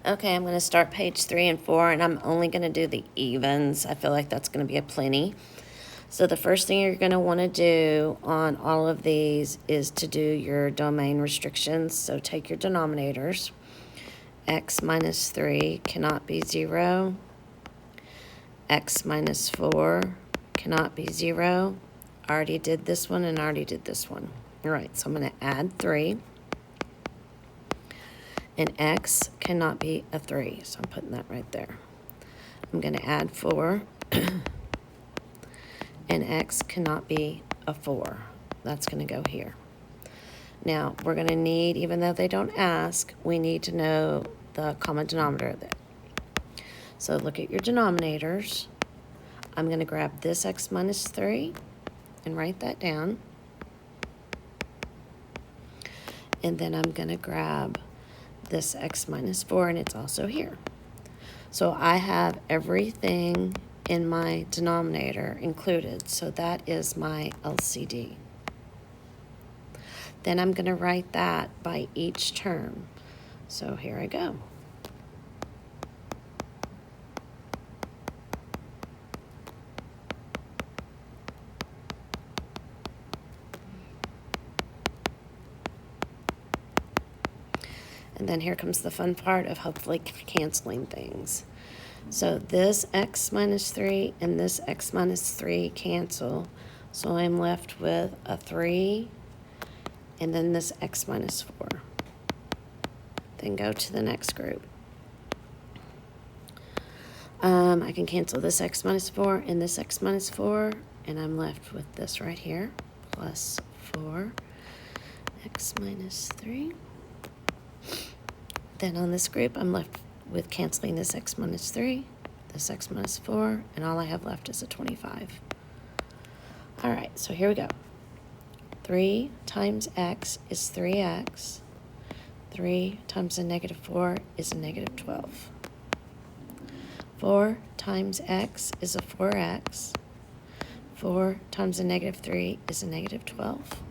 Okay, I'm going to start page 3 and 4, and I'm only going to do the evens. I feel like that's going to be a plenty. So the first thing you're going to want to do on all of these is to do your domain restrictions. So take your denominators. X minus 3 cannot be 0. X minus 4 cannot be 0. I already did this one and I already did this one. All right, so I'm going to add 3. And x cannot be a 3, so I'm putting that right there. I'm going to add 4. And x cannot be a 4. That's going to go here. Now, we're going to need, even though they don't ask, we need to know the common denominator of that. So look at your denominators. I'm going to grab this x minus 3 and write that down. And then I'm going to grab this x minus 4, and it's also here. So I have everything in my denominator included, so that is my LCD. Then I'm going to write that by each term. So here I go. And then here comes the fun part of hopefully canceling things. So this x minus 3 and this x minus 3 cancel. So I'm left with a 3 and then this x minus 4. Then go to the next group. I can cancel this x minus 4 and this x minus 4, and I'm left with this right here, plus 4 x minus 3. Then on this group, I'm left with canceling this x minus 3, this x minus 4, and all I have left is a 25. All right, so here we go. 3 times x is 3x. 3 times a negative 4 is a negative 12. 4 times x is a 4x. 4 times a negative 3 is a negative 12.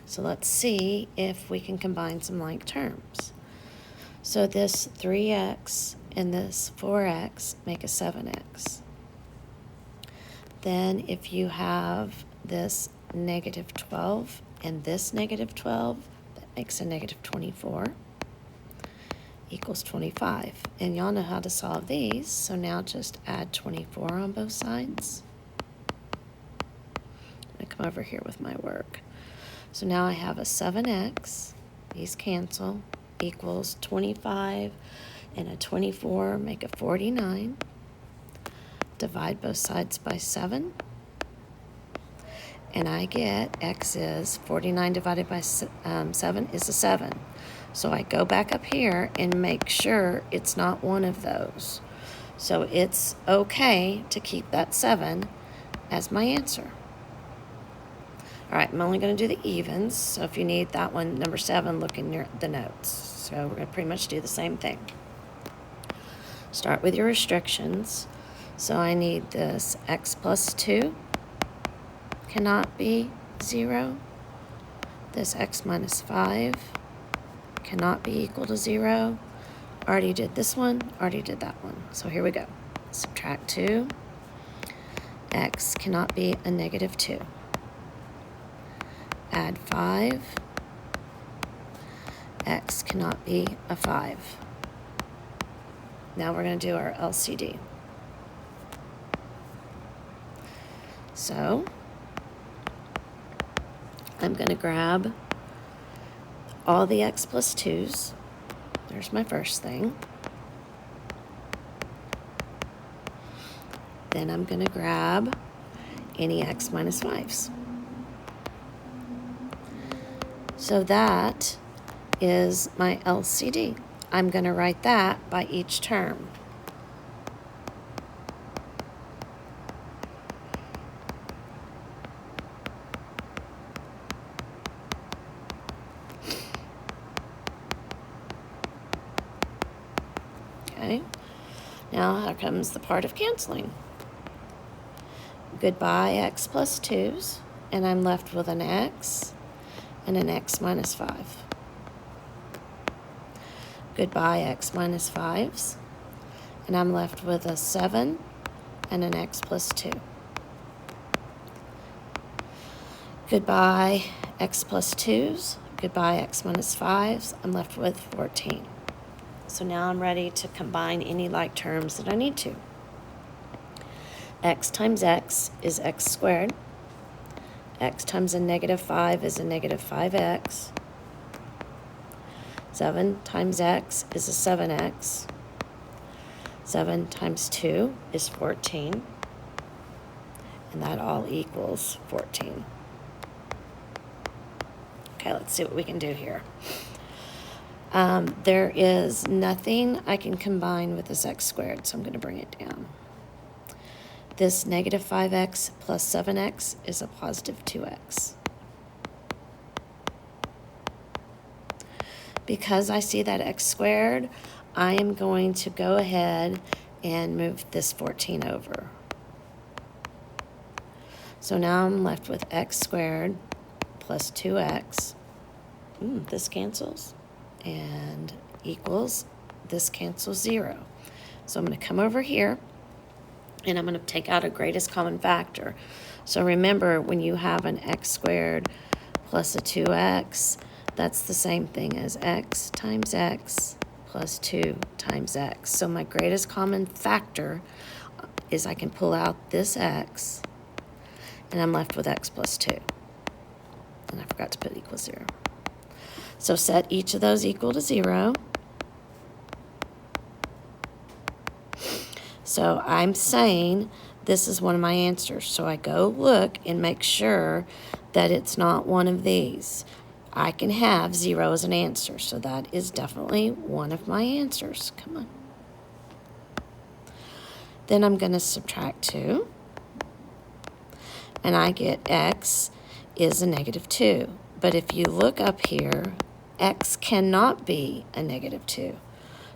So let's see if we can combine some like terms. So this 3x and this 4x make a 7x. Then if you have this negative 12 and this negative 12, that makes a negative 24 equals 25. And y'all know how to solve these, so now just add 24 on both sides. I'm going to come over here with my work. So now I have a 7x, these cancel, equals 25, and a 24 make a 49. Divide both sides by 7. And I get x is 49 divided by 7 is a 7. So I go back up here and make sure it's not one of those. So it's okay to keep that 7 as my answer. All right, I'm only going to do the evens, so if you need that one, number 7, look in the notes. So we're going to pretty much do the same thing. Start with your restrictions. So I need this x plus 2 cannot be 0. This x minus 5 cannot be equal to 0. Already did this one, already did that one. So here we go. Subtract 2. X cannot be a negative 2. Add 5. X cannot be a 5. Now we're going to do our LCD. So I'm going to grab all the x plus 2's. There's my first thing. Then I'm going to grab any x minus 5's. So that is my LCD. I'm going to write that by each term. Okay, now here comes the part of canceling. Goodbye x plus 2's, and I'm left with an x and an x minus 5. Goodbye, x minus 5s. And I'm left with a 7 and an x plus 2. Goodbye, x plus 2s. Goodbye, x minus 5s. I'm left with 14. So now I'm ready to combine any like terms that I need to. X times x is x squared. X times a negative 5 is a negative 5x. 7 times x is a 7x. 7 times 2 is 14. And that all equals 14. Okay, let's see what we can do here. There is nothing I can combine with this x squared, so I'm going to bring it down. This negative 5x plus 7x is a positive 2x. Because I see that x squared, I am going to go ahead and move this 14 over. So now I'm left with x squared plus 2x. This cancels. And equals, this cancels 0. So I'm going to come over here, and I'm going to take out a greatest common factor. So remember, when you have an x squared plus a 2x, that's the same thing as x times x plus 2 times x. So my greatest common factor is I can pull out this x, and I'm left with x plus 2. And I forgot to put equals 0. So set each of those equal to 0. So I'm saying this is one of my answers. So I go look and make sure that it's not one of these. I can have 0 as an answer. So that is definitely one of my answers. Come on. Then I'm going to subtract 2. And I get x is a negative 2. But if you look up here, x cannot be a negative 2.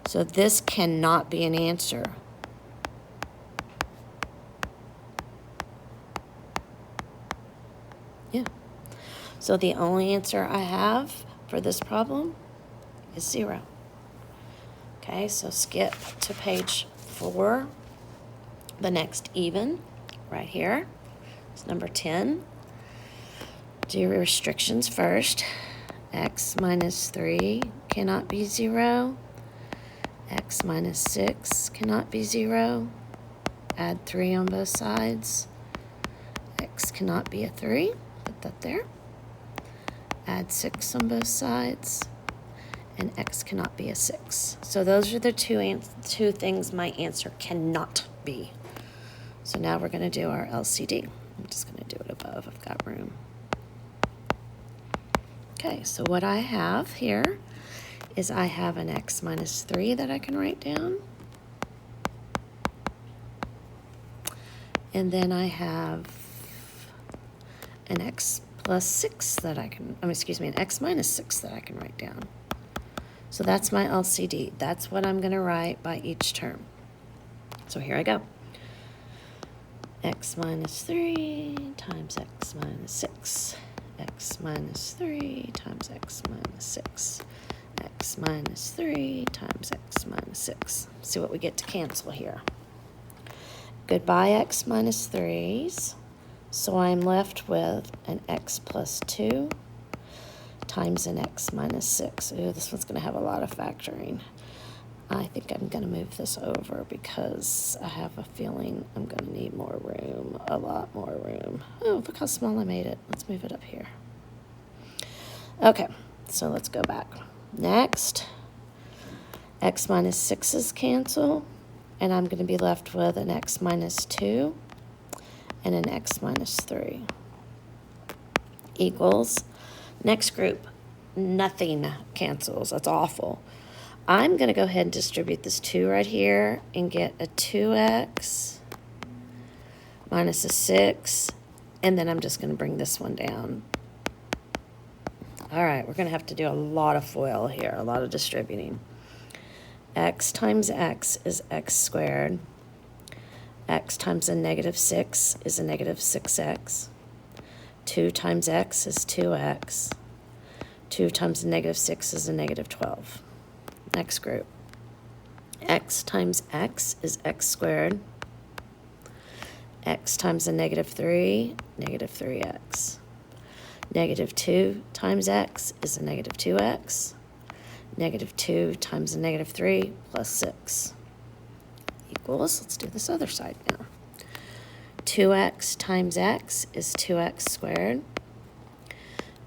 So this cannot be an answer. Yeah. So the only answer I have for this problem is 0. Okay, so skip to page 4. The next even, right here, is number 10. Do your restrictions first. X minus 3 cannot be 0. X minus 6 cannot be 0. Add 3 on both sides. X cannot be a 3. Put that there. Add 6 on both sides. And x cannot be a 6. So those are the two things my answer cannot be. So now we're going to do our LCD. I'm just going to do it above. I've got room. Okay, so what I have here is I have an x minus 3 that I can write down. And then I have an x plus 6 that I can, an x minus 6 that I can write down. So that's my LCD. That's what I'm going to write by each term. So here I go. X minus 3 times x minus 6. X minus 3 times x minus 6. X minus 3 times x minus 6. See what we get to cancel here. Goodbye x minus 3s. So I'm left with an x plus 2 times an x minus 6. Ooh, this one's going to have a lot of factoring. I think I'm going to move this over because I have a feeling I'm going to need more room, a lot more room. Oh, look how small I made it. Let's move it up here. Okay, so let's go back. Next, x minus 6's cancel, and I'm going to be left with an x minus 2 and an x minus 3 equals, next group, nothing cancels. That's awful. I'm going to go ahead and distribute this 2 right here and get a 2x minus a 6, and then I'm just going to bring this one down. All right, we're going to have to do a lot of FOIL here, a lot of distributing. X times x is x squared. X times a negative 6 is a negative 6x. 2 times x is 2x. 2 times a negative 6 is a negative 12. Next group. X times x is x squared. X times a negative 3, negative 3x. Negative 2 times x is a negative 2x. Negative 2 times a negative 3 plus 6 equals, let's do this other side now. 2x times x is 2x squared.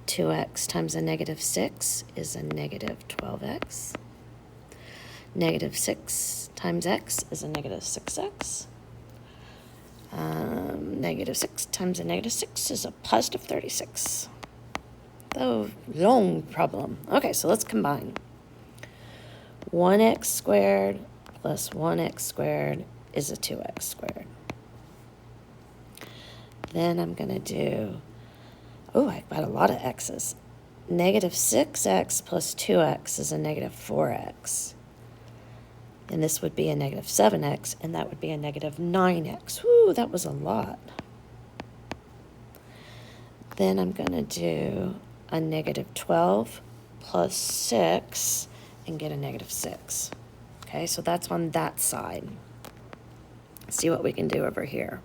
2x times a negative 6 is a negative 12x. Negative 6 times x is a negative 6x. Negative 6 times a negative 6 is a positive 36. Oh, long problem. Okay, so let's combine. 1x squared plus 1x squared is a 2x squared. Then I'm going to do, oh, I've got a lot of x's. Negative 6x plus 2x is a negative 4x. And this would be a negative 7x, and that would be a negative 9x. Whew, that was a lot. Then I'm going to do a negative 12 plus 6 and get a negative 6. Okay, so that's on that side. Let's see what we can do over here.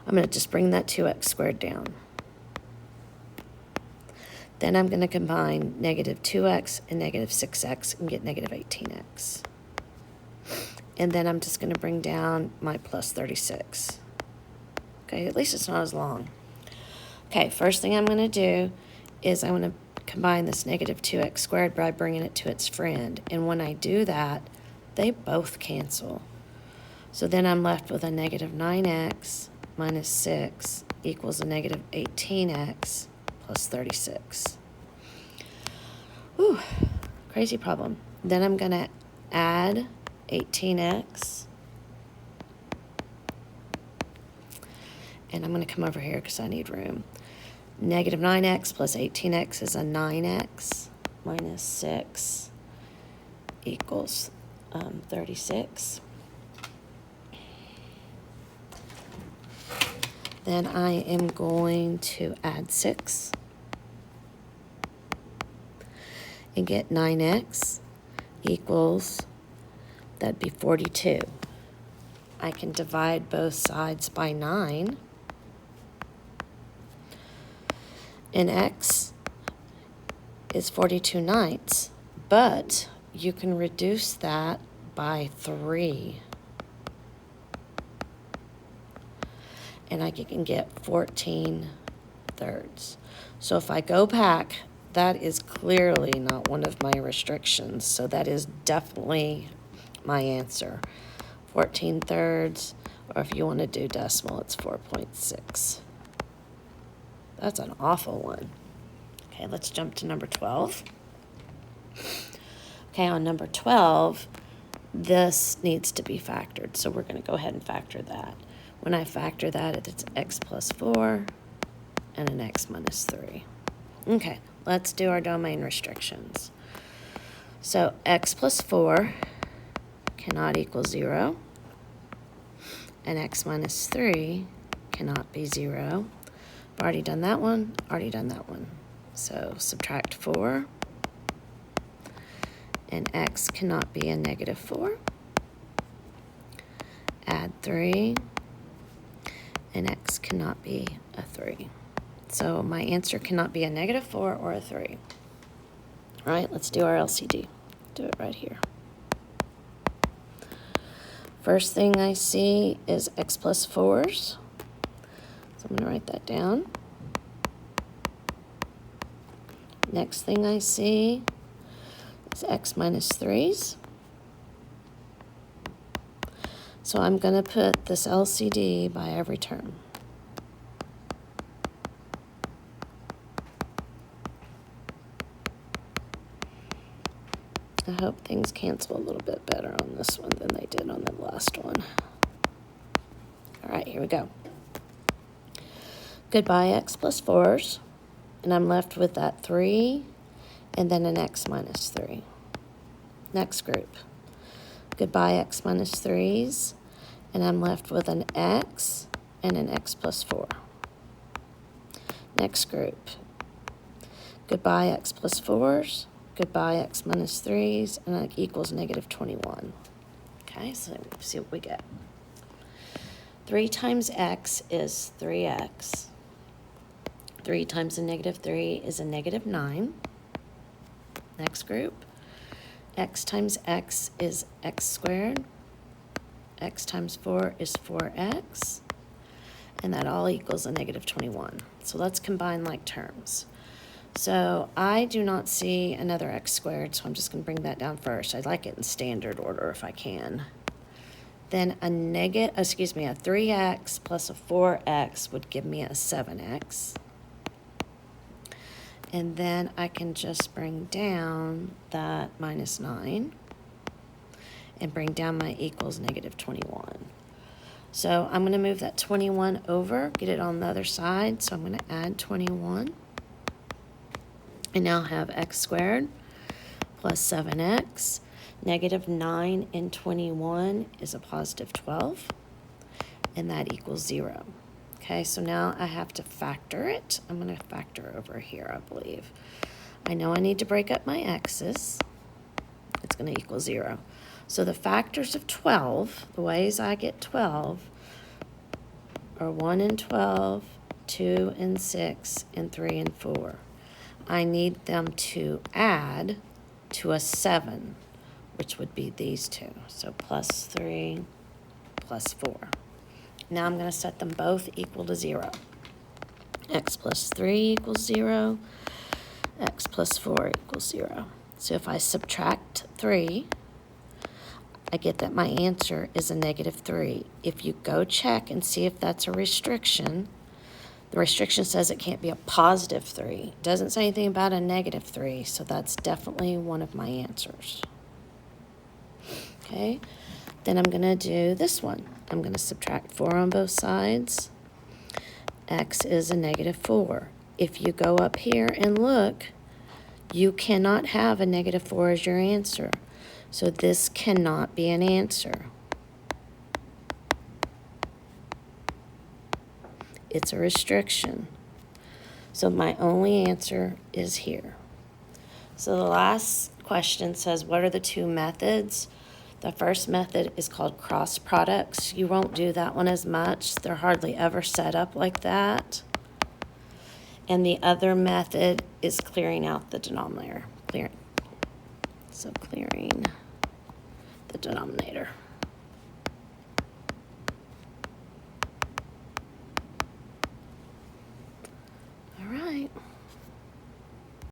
I'm going to just bring that 2x squared down. Then I'm going to combine negative 2x and negative 6x and get negative 18x. And then I'm just going to bring down my plus 36. Okay, at least it's not as long. Okay, first thing I'm going to do is I'm going to combine this negative 2x squared by bringing it to its friend. And when I do that, they both cancel. So then I'm left with a negative 9x minus 6 equals a negative 18x plus 36. Whew, crazy problem. Then I'm going to add 18x. And I'm going to come over here because I need room. Negative 9x plus 18x is a 9x minus 6 equals 36. Then I am going to add 6 and get 9x equals, that'd be 42. I can divide both sides by 9. And x is 42/9, but you can reduce that by 3. And I can get 14/3. So if I go back, that is clearly not one of my restrictions. So that is definitely my answer. 14/3, or if you want to do decimal, it's 4.6. That's an awful one. Okay, let's jump to number 12. Okay, on number 12, this needs to be factored. So we're going to go ahead and factor that. When I factor that, it's x plus 4 and an x minus 3. Okay, let's do our domain restrictions. So x plus 4 cannot equal 0. And x minus 3 cannot be 0. I've already done that one, already done that one. So subtract 4. And x cannot be a negative 4. Add 3. And x cannot be a 3. So my answer cannot be a negative 4 or a 3. All right, let's do our LCD. Do it right here. First thing I see is x plus 4s. So I'm going to write that down. Next thing I see is x minus 3s. So I'm going to put this LCD by every term. I hope things cancel a little bit better on this one than they did on the last one. All right, here we go. Goodbye x plus 4s, and I'm left with that 3 and then an x minus 3. Next group. Goodbye x minus 3s, and I'm left with an x and an x plus 4. Next group. Goodbye x plus 4s, goodbye x minus 3's, and that equals negative 21. Okay, so let's see what we get. 3 times x is 3x. 3 times a negative 3 is a negative 9. Next group. X times x is x squared. X times 4 is 4x. And that all equals a negative 21. So let's combine like terms. So I do not see another x squared, so I'm just going to bring that down first. I'd like it in standard order if I can. Then a 3x plus a 4x would give me a 7x. And then I can just bring down that minus 9 and bring down my equals negative 21. So I'm going to move that 21 over, get it on the other side. So I'm going to add 21. I now have x squared plus 7x. Negative 9 and 21 is a positive 12. And that equals 0. Okay, so now I have to factor it. I'm going to factor over here, I believe. I know I need to break up my x's. It's going to equal 0. So the factors of 12, the ways I get 12, are 1 and 12, 2 and 6, and 3 and 4. I need them to add to a 7, which would be these two. So plus 3, plus 4. Now I'm going to set them both equal to 0. X plus 3 equals 0. X plus 4 equals 0. So if I subtract 3, I get that my answer is a negative 3. If you go check and see if that's a restriction, the restriction says it can't be a positive 3. It doesn't say anything about a negative 3, so that's definitely one of my answers. Okay, then I'm going to do this one. I'm going to subtract 4 on both sides. X is a negative 4. If you go up here and look, you cannot have a negative 4 as your answer. So this cannot be an answer. It's a restriction. So my only answer is here. So the last question says, what are the two methods? The first method is called cross products. You won't do that one as much. They're hardly ever set up like that. And the other method is clearing out the denominator. Clearing the denominator. All right.